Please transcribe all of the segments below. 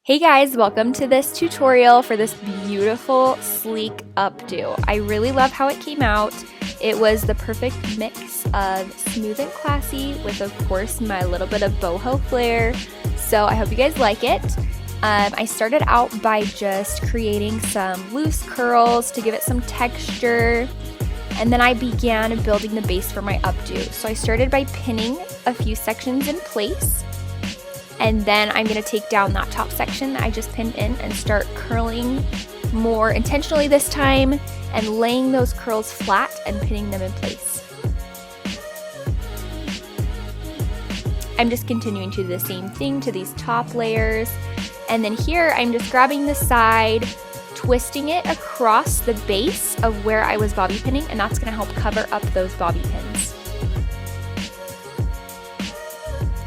Hey guys, welcome to this tutorial for this beautiful, sleek updo. I really love how it came out. It was the perfect mix of smooth and classy with, of course, my little bit of boho flair. So I hope you guys like it. I started out by just creating some loose curls to give it some texture. And then I began building the base for my updo. So I started by pinning a few sections in place. And then I'm going to take down that top section that I just pinned in and start curling more intentionally this time and laying those curls flat and pinning them in place. I'm just continuing to do the same thing to these top layers. And then here I'm just grabbing the side, twisting it across the base of where I was bobby pinning, and that's going to help cover up those bobby pins.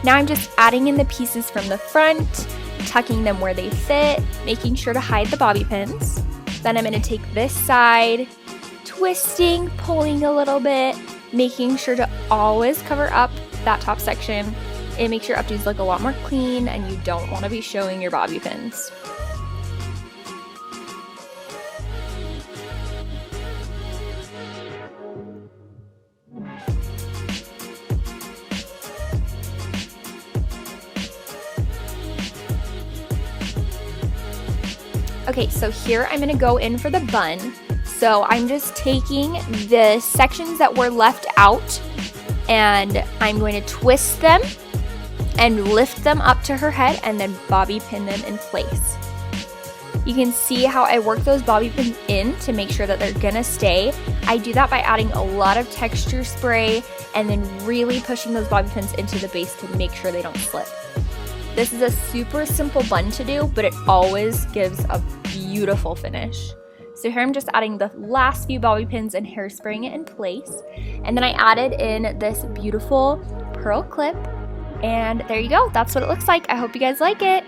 Now I'm just adding in the pieces from the front, tucking them where they fit, making sure to hide the bobby pins. Then I'm going to take this side, twisting, pulling a little bit, making sure to always cover up that top section. It makes your updos look a lot more clean, and you don't want to be showing your bobby pins. Okay, so here I'm going to go in for the bun. So I'm just taking the sections that were left out and I'm going to twist them and lift them up to her head and then bobby pin them in place. You can see how I work those bobby pins in to make sure that they're going to stay. I do that by adding a lot of texture spray and then really pushing those bobby pins into the base to make sure they don't slip. This is a super simple bun to do, but it always gives a beautiful finish. So here I'm just adding the last few bobby pins and hairspraying it in place. And then I added in this beautiful pearl clip. And there you go. That's what it looks like. I hope you guys like it.